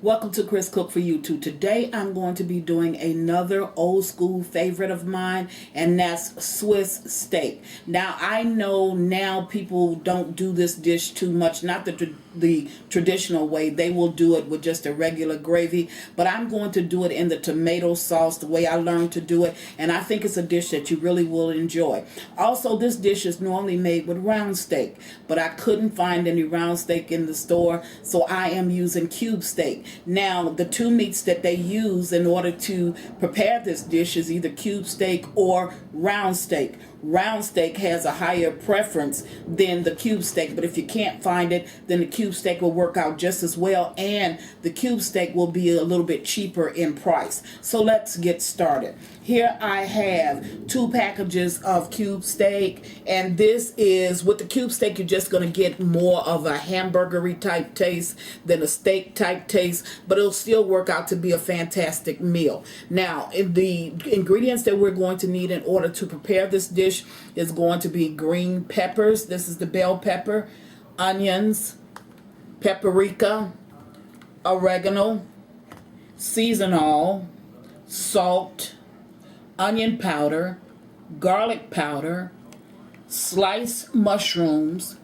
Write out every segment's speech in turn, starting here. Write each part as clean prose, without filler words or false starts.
Welcome to Chris Cook for YouTube. Today I'm going to be doing another old school favorite of mine, and that's Swiss steak. Now I know now people don't do this dish too much, not the traditional way. They will do it with just a regular gravy, but I'm going to do it in the tomato sauce, the way I learned to do it, and I think it's a dish that you really will enjoy. Also, this dish is normally made with round steak, but I couldn't find any round steak in the store, so I am using cube steak. Now, the two meats that they use in order to prepare this dish is either cube steak or round steak. Round steak has a higher preference than the cube steak, but if you can't find it, then the cube steak will work out just as well, and the cube steak will be a little bit cheaper in price. So let's get started. Here I have 2 packages of cube steak, and this is, with the cube steak, you're just going to get more of a hamburgery type taste than a steak type taste, but it'll still work out to be a fantastic meal. Now, the ingredients that we're going to need in order to prepare this dish is going to be green peppers. This is the bell pepper, onions, paprika, oregano, seasonal, salt, onion powder, garlic powder, sliced mushrooms,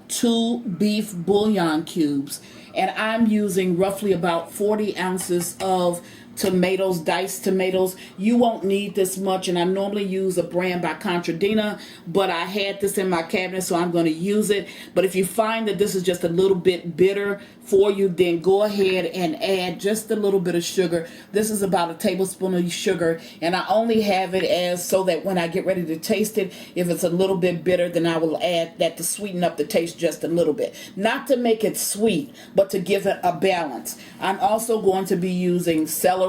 2 beef bouillon cubes, and I'm using roughly about 40 ounces of tomatoes, diced tomatoes. You won't need this much, and I normally use a brand by Contadina, but I had this in my cabinet, so I'm going to use it. But if you find that this is just a little bit bitter for you, then go ahead and add just a little bit of sugar. This is about a tablespoon of sugar, and I only have it as so that when I get ready to taste it, if it's a little bit bitter, then I will add that to sweeten up the taste just a little bit. Not to make it sweet, but to give it a balance. I'm also going to be using celery.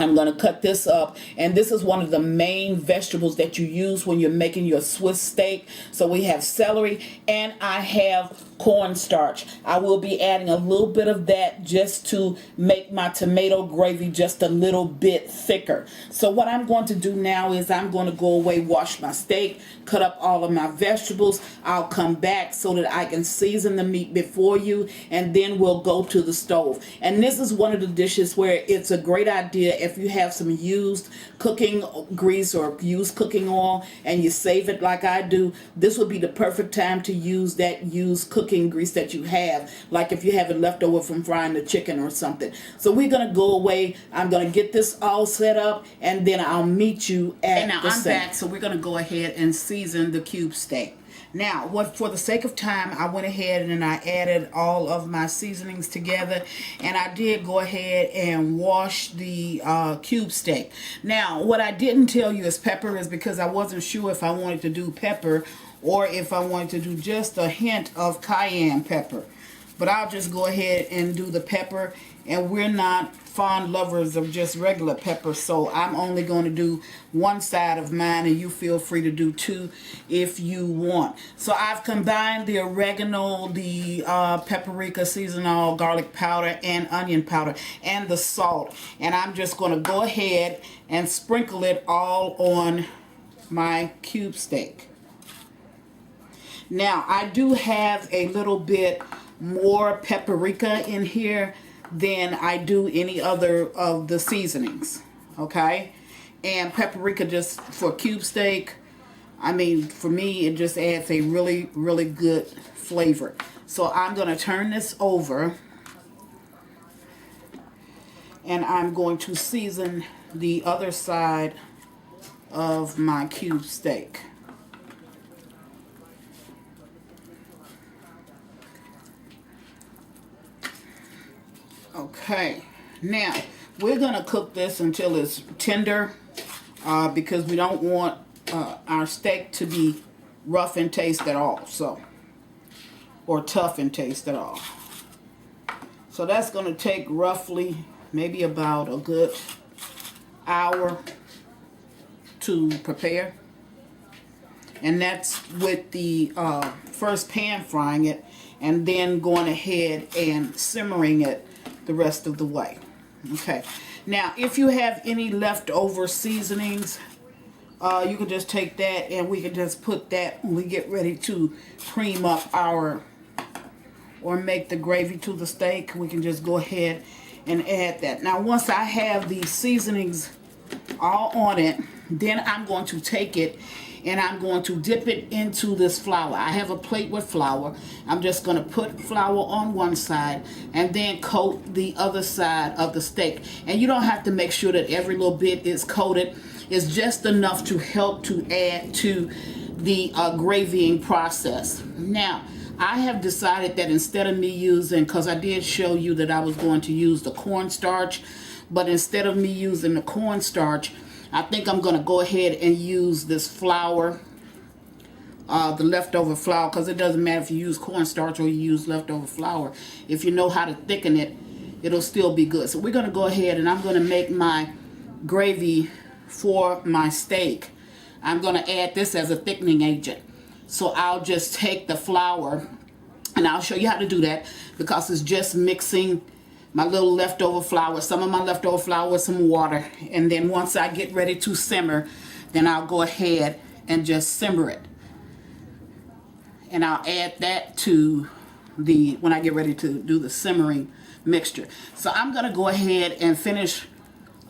I'm going to cut this up, and this is one of the main vegetables that you use when you're making your Swiss steak. So we have celery, and I have cornstarch. I will be adding a little bit of that just to make my tomato gravy just a little bit thicker. So what I'm going to do now is I'm going to go away, wash my steak, cut up all of my vegetables. I'll come back so that I can season the meat before you, and then we'll go to the stove. And this is one of the dishes where it's a great idea if you have some used cooking grease or used cooking oil and you save it like I do. This would be the perfect time to use that used cooking grease that you have, like if you have it left over from frying the chicken or something. So we're going to go away. I'm going to get this all set up, and then I'll meet you at the sink. Back, so we're going to go ahead and season the cube steak. Now, for the sake of time, I went ahead and I added all of my seasonings together, and I did go ahead and wash the cube steak. Now, what I didn't tell you is pepper, is because I wasn't sure if I wanted to do pepper or if I wanted to do just a hint of cayenne pepper. But I'll just go ahead and do the pepper, and we're not fond lovers of just regular pepper, so I'm only going to do one side of mine, and you feel free to do 2 if you want. So I've combined the oregano, the paprika, seasonal, garlic powder, and onion powder, and the salt, and I'm just going to go ahead and sprinkle it all on my cube steak. Now, I do have a little bit more paprika in here than I do any other of the seasonings, okay? And paprika, just for cube steak, I mean, for me, it just adds a really, really good flavor. So I'm going to turn this over, and I'm going to season the other side of my cube steak. Okay, now we're going to cook this until it's tender, because we don't want our steak to be rough in taste at all, so, or tough in taste at all. So that's going to take roughly maybe about a good hour to prepare, and that's with the first pan frying it and then going ahead and simmering it the rest of the way. Okay, now if you have any leftover seasonings, you can just take that and we can just put that when we get ready to cream up our or make the gravy to the steak, we can just go ahead and add that. Now once I have the seasonings all on it, then I'm going to take it and I'm going to dip it into this flour. I have a plate with flour. I'm just going to put flour on one side and then coat the other side of the steak. And you don't have to make sure that every little bit is coated. It's just enough to help to add to the gravying process. Now, I have decided that instead of me using, because I did show you that I was going to use the cornstarch, but instead of me using the cornstarch, I think I'm going to go ahead and use this flour, the leftover flour, because it doesn't matter if you use cornstarch or you use leftover flour. If you know how to thicken it, it'll still be good. So we're going to go ahead and I'm going to make my gravy for my steak. I'm going to add this as a thickening agent. So I'll just take the flour, and I'll show you how to do that, because it's just mixing my little leftover flour, some of my leftover flour with some water, and then once I get ready to simmer, then I'll go ahead and just simmer it. And I'll add that to the, when I get ready to do the simmering mixture. So I'm going to go ahead and finish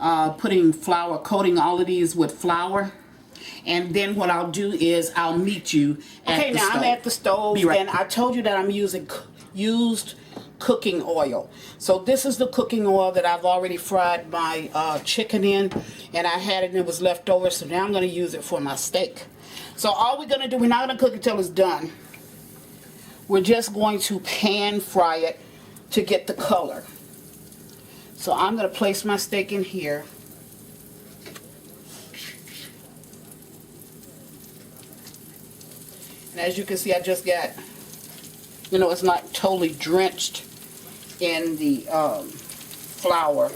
putting flour, coating all of these with flour. And then what I'll do is I'll meet you at the stove. I'm at the stove, and I told you that I'm using used cooking oil. So this is the cooking oil that I've already fried my chicken in, and I had it and it was left over, so now I'm going to use it for my steak. So all we're going to do, we're not going to cook it till it's done. We're just going to pan fry it to get the color. So I'm going to place my steak in here. And as you can see, I just got, you know, it's not totally drenched in the flour,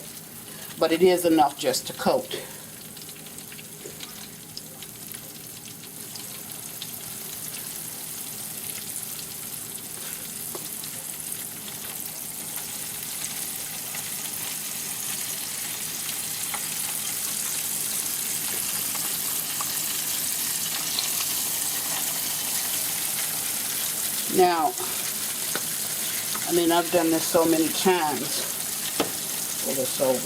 but it is enough just to coat. Now, I mean, I've done this so many times. Pull this over.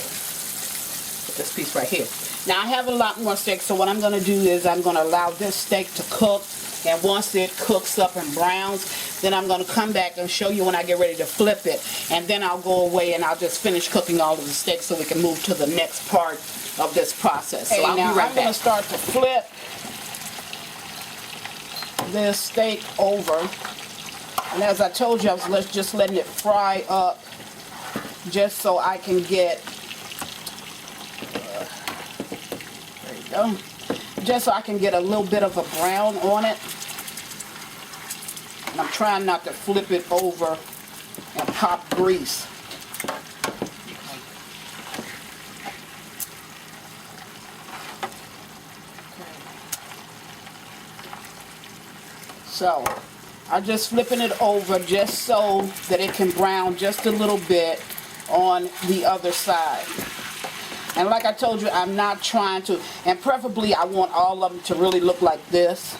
Put this piece right here. Now, I have a lot more steak, so what I'm going to do is I'm going to allow this steak to cook. And once it cooks up and browns, then I'm going to come back and show you when I get ready to flip it. And then I'll go away and I'll just finish cooking all of the steak so we can move to the next part of this process. So I'll be right back. I'm going to start to flip this steak over. And as I told you, I was just letting it fry up just so I can get, there you go, just so I can get a little bit of a brown on it. And I'm trying not to flip it over and pop grease. So I'm just flipping it over just so that it can brown just a little bit on the other side. And like I told you, I'm not trying to, and preferably I want all of them to really look like this.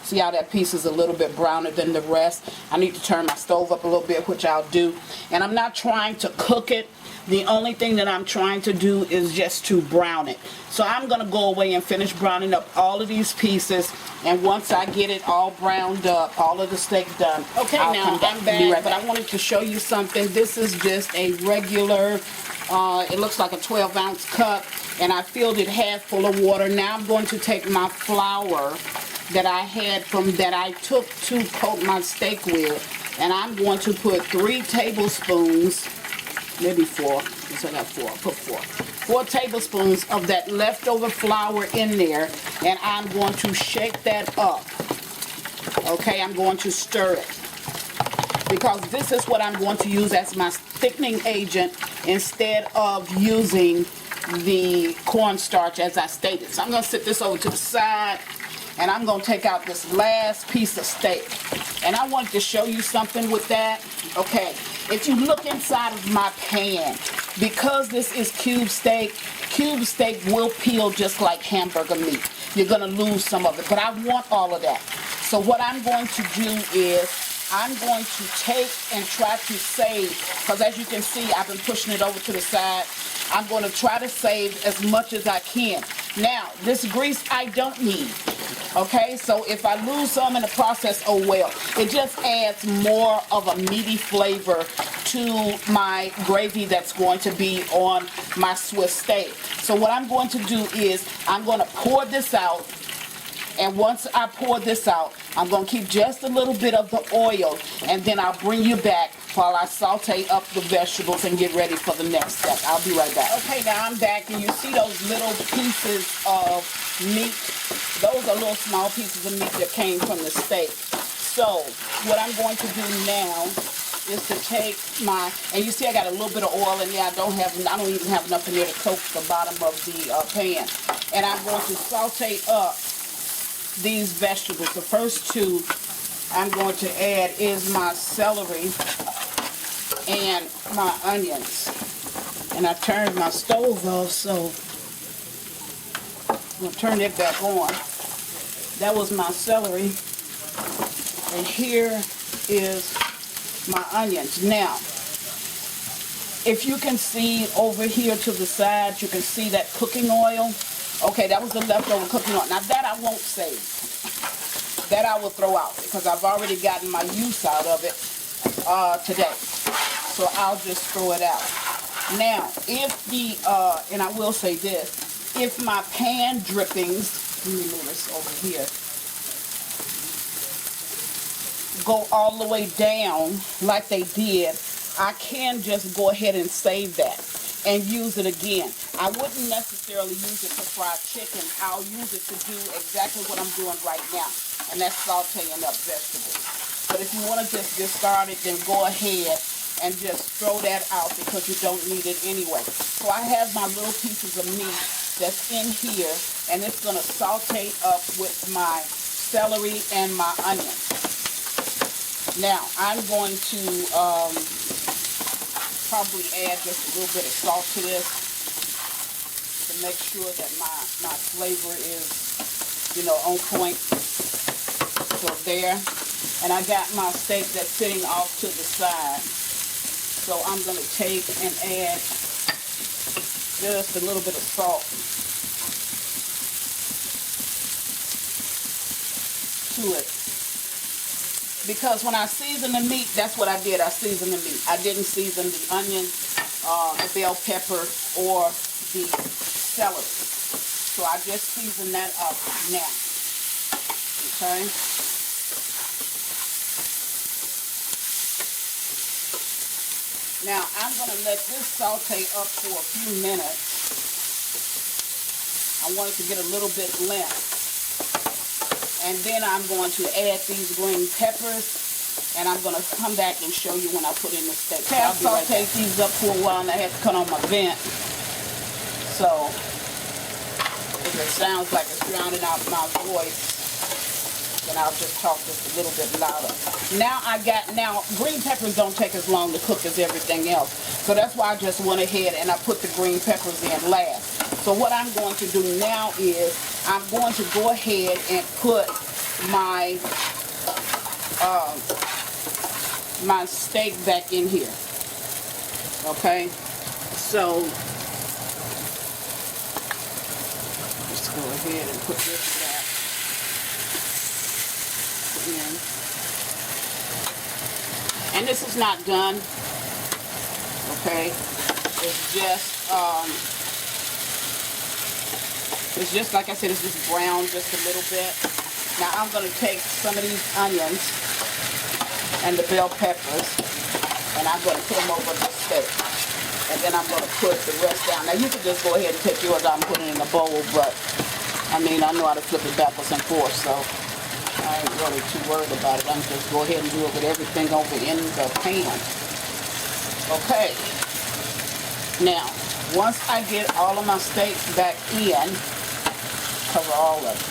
See how that piece is a little bit browner than the rest? I need to turn my stove up a little bit, which I'll do. And I'm not trying to cook it. The only thing that I'm trying to do is just to brown it. So I'm going to go away and finish browning up all of these pieces. And once I get it all browned up, all of the steak done, okay, now I'm back, but I wanted to show you something. This is just a regular, it looks like a 12-ounce cup, and I filled it half full of water. Now I'm going to take my flour that I had that I took to coat my steak with, and I'm going to put 3 tablespoons, maybe 4, because I got 4, I'll put 4. 4 tablespoons of that leftover flour in there, and I'm going to shake that up. Okay, I'm going to stir it, because this is what I'm going to use as my thickening agent instead of using the cornstarch as I stated. So I'm going to set this over to the side, and I'm going to take out this last piece of steak. And I wanted to show you something with that. Okay, if you look inside of my pan, because this is cube steak will peel just like hamburger meat. You're going to lose some of it, but I want all of that. So what I'm going to do is I'm going to take and try to save, because as you can see, I've been pushing it over to the side. I'm going to try to save as much as I can. Now, this grease I don't need. Okay, so if I lose some in the process, oh well. It just adds more of a meaty flavor to my gravy that's going to be on my Swiss steak. So what I'm going to do is I'm going to pour this out, and once I pour this out, I'm going to keep just a little bit of the oil, and then I'll bring you back while I saute up the vegetables and get ready for the next step. I'll be right back. Okay, now I'm back, and you see those little pieces of meat? Those are little small pieces of meat that came from the steak. So what I'm going to do now is to take my, and you see I got a little bit of oil in there. I don't even have enough in there to coat the bottom of the pan. And I'm going to saute up these vegetables. The first two I'm going to add is my celery and my onions. And I turned my stove off, so I'm going to turn it back on. That was my celery. And here is my onions. Now, if you can see over here to the side, you can see that cooking oil. Okay, that was the leftover cooking oil. Now that I won't save. That I will throw out because I've already gotten my use out of it today. So I'll just throw it out. Now, if the, and I will say this, if my pan drippings, let me move this over here, go all the way down like they did, I can just go ahead and save that and use it again. I wouldn't necessarily use it to fry chicken. I'll use it to do exactly what I'm doing right now, and that's sauteing up vegetables. But if you want to just discard it, then go ahead and just throw that out because you don't need it anyway. So I have my little pieces of meat that's in here, and it's going to saute up with my celery and my onions. Now, I'm going to probably add just a little bit of salt to this to make sure that my flavor is, you know, on point. So there. And I got my steak that's sitting off to the side. So I'm going to take and add just a little bit of salt to it. Because when I season the meat, that's what I did. I seasoned the meat. I didn't season the onion, the bell pepper, or the celery. So I just seasoned that up now. Okay? Now I'm going to let this saute up for a few minutes. I want it to get a little bit limp. And then I'm going to add these green peppers, and I'm going to come back and show you when I put in the steak. Okay, I've sauteed these up for a while, and I had to cut on my vent. So, if it sounds like it's drowning out my voice, then I'll just talk just a little bit louder. Now green peppers don't take as long to cook as everything else. So that's why I just went ahead and I put the green peppers in last. So what I'm going to do now is I'm going to go ahead and put my my steak back in here. Okay? So let's go ahead and put this back in. And this is not done. Okay? It's just like I said, it's just brown just a little bit. Now I'm going to take some of these onions and the bell peppers, and I'm going to put them over the steak. And then I'm going to put the rest down. Now you can just go ahead and take yours out and put it in a bowl, but I mean, I know how to flip it backwards and forth, so I ain't really too worried about it. I'm just go ahead and do it with everything over in the pan. Okay. Now, once I get all of my steak back in, cover all of it.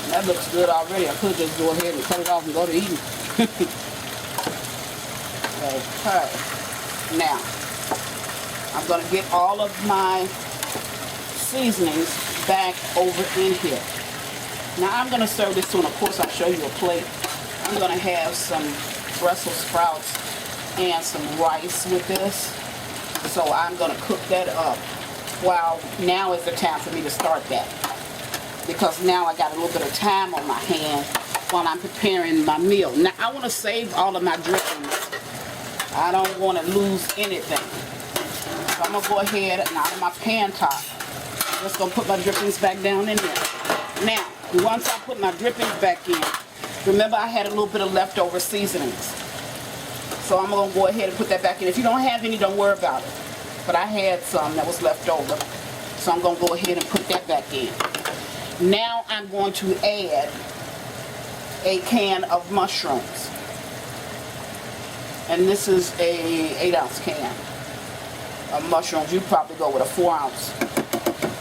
And that looks good already. I could just go ahead and cut it off and go to eating. Okay. Now, I'm going to get all of my seasonings back over in here. Now I'm going to serve this too, and of course I'll show you a plate. I'm going to have some Brussels sprouts and some rice with this. So I'm going to cook that up. Well, now is the time for me to start that, because now I got a little bit of time on my hand while I'm preparing my meal. Now I want to save all of my drippings. I don't want to lose anything. So I'm going to go ahead and out of my pan top, I'm just going to put my drippings back down in there. Now, once I put my drippings back in, remember I had a little bit of leftover seasonings. So I'm going to go ahead and put that back in. If you don't have any, don't worry about it. But I had some that was left over. So I'm going to go ahead and put that back in. Now I'm going to add a can of mushrooms. And this is a 8-ounce can of mushrooms. You probably go with a 4-ounce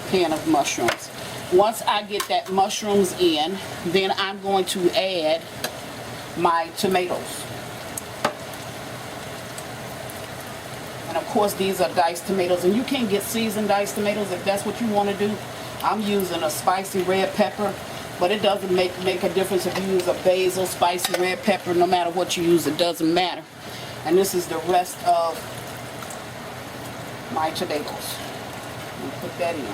can of mushrooms. Once I get that mushrooms in, then I'm going to add my tomatoes. And of course these are diced tomatoes, and you can get seasoned diced tomatoes if that's what you want to do. I'm using a spicy red pepper, but it doesn't make a difference if you use a basil, spicy red pepper. No matter what you use, it doesn't matter. And this is the rest of my tomatoes. I'm gonna put that in.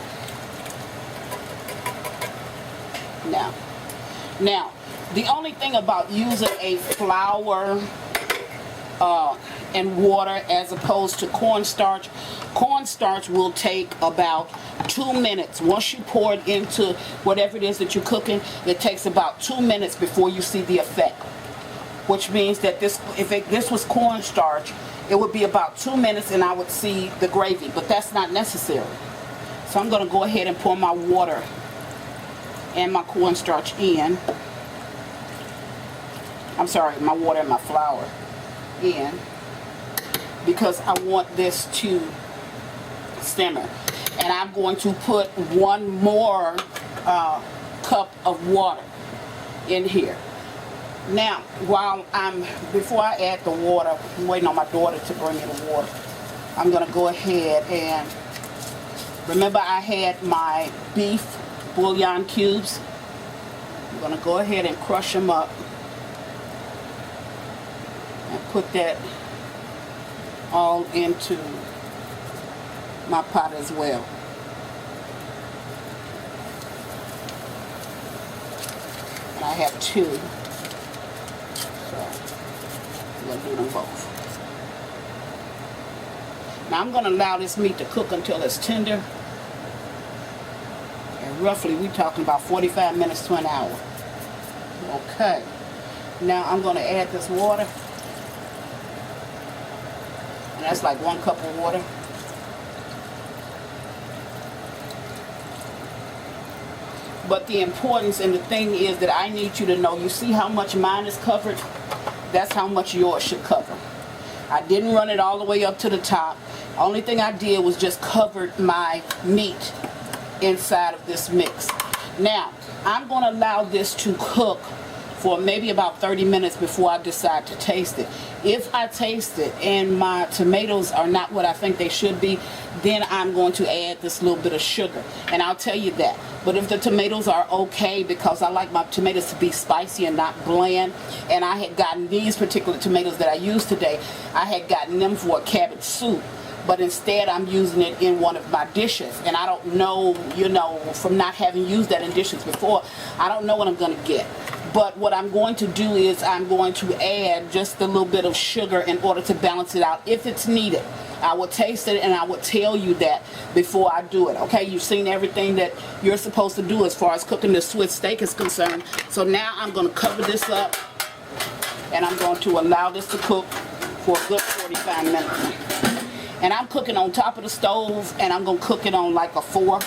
Now, the only thing about using a flour and water as opposed to cornstarch will take about 2 minutes. Once you pour it into whatever it is that you're cooking, it takes about 2 minutes before you see the effect. Which means that if this was cornstarch, it would be about 2 minutes and I would see the gravy, but that's not necessary. So I'm going to go ahead and pour my water and my cornstarch in. I'm sorry, my water and my flour in, because I want this to simmer. And I'm going to put one more cup of water in here. Now, before I add the water, I'm waiting on my daughter to bring me the water. I'm going to go ahead and, remember I had my beef bouillon cubes. I'm going to go ahead and crush them up and put that all into my pot as well. And I have 2. So I'm going to do them both. Now I'm going to allow this meat to cook until it's tender. And roughly we're talking about 45 minutes to an hour. Okay. Now I'm going to add this water. And that's like 1 cup of water. But the importance and the thing is that I need you to know, you see how much mine is covered? That's how much yours should cover. I didn't run it all the way up to the top. Only thing I did was just covered my meat inside of this mix. Now, I'm going to allow this to cook for maybe about 30 minutes before I decide to taste it. If I taste it and my tomatoes are not what I think they should be, then I'm going to add this little bit of sugar. And I'll tell you that. But if the tomatoes are okay, because I like my tomatoes to be spicy and not bland, and I had gotten these particular tomatoes that I used today, I had gotten them for a cabbage soup. But instead I'm using it in one of my dishes. And I don't know, you know, from not having used that in dishes before, I don't know what I'm going to get. But what I'm going to do is I'm going to add just a little bit of sugar in order to balance it out if it's needed. I will taste it and I will tell you that before I do it. Okay, you've seen everything that you're supposed to do as far as cooking the Swiss steak is concerned. So now I'm going to cover this up and I'm going to allow this to cook for a good 45 minutes. And I'm cooking on top of the stove, and I'm going to cook it on like a 4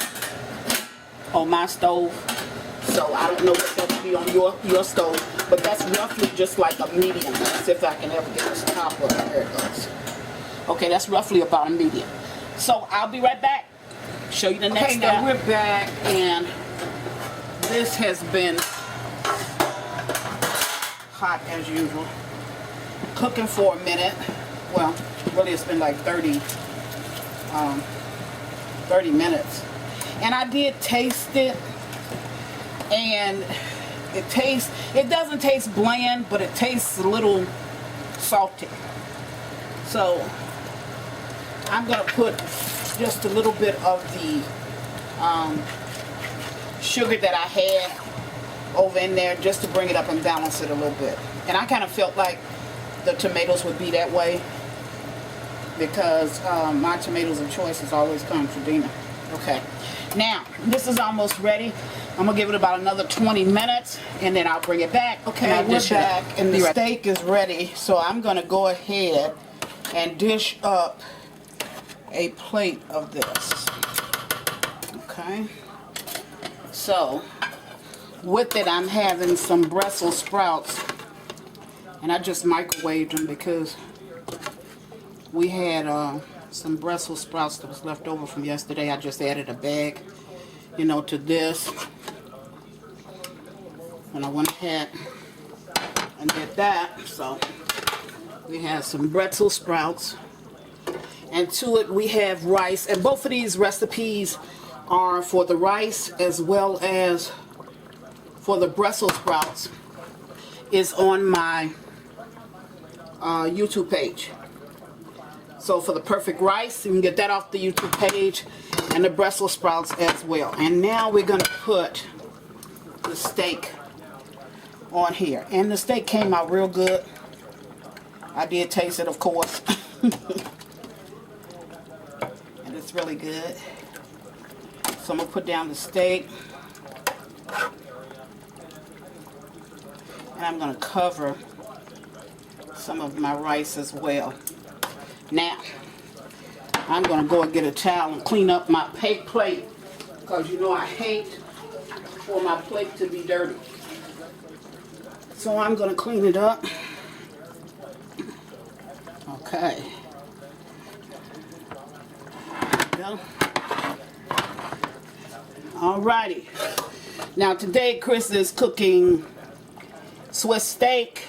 on my stove. So I don't know what that would be on your stove, but that's roughly just like a medium. Let's see if I can ever get this top up. There it goes. Okay, that's roughly about a medium. So I'll be right back. Show you the next step. Now we're back, and this has been hot as usual. Cooking for a minute. Well, really it's been like 30 minutes. And I did taste it. and it doesn't taste bland, but it tastes a little salty. So I'm gonna put just a little bit of the sugar that I had over in there just to bring it up and balance it a little bit. And I kind of felt like the tomatoes would be that way because my tomatoes of choice is always Contadina. Okay, now this is almost ready. I'm gonna give it about another 20 minutes and then I'll bring it back. Okay, we're back and the steak is ready, so I'm gonna go ahead and dish up a plate of this. Okay, so with it I'm having some Brussels sprouts, and I just microwaved them because we had some Brussels sprouts that was left over from yesterday. I just added a bag, you know, to this, and I went ahead and did that. So we have some Brussels sprouts, and to it we have rice, and both of these recipes are for the rice as well as for the Brussels sprouts is on my YouTube page. So for the perfect rice, you can get that off the YouTube page, and the Brussels sprouts as well. And now we're going to put the steak on here. And the steak came out real good. I did taste it, of course. And it's really good. So I'm going to put down the steak. And I'm going to cover some of my rice as well. Now, I'm going to go and get a towel and clean up my plate, because you know I hate for my plate to be dirty. So I'm going to clean it up. Okay. There we go. Alrighty. Now today Chris is cooking Swiss steak,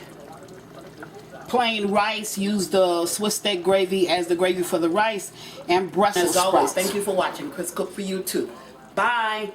plain rice. Use the Swiss steak gravy as the gravy for the rice, and Brussels sprouts. As always, thank you for watching. Chris Cook for You Too. Bye.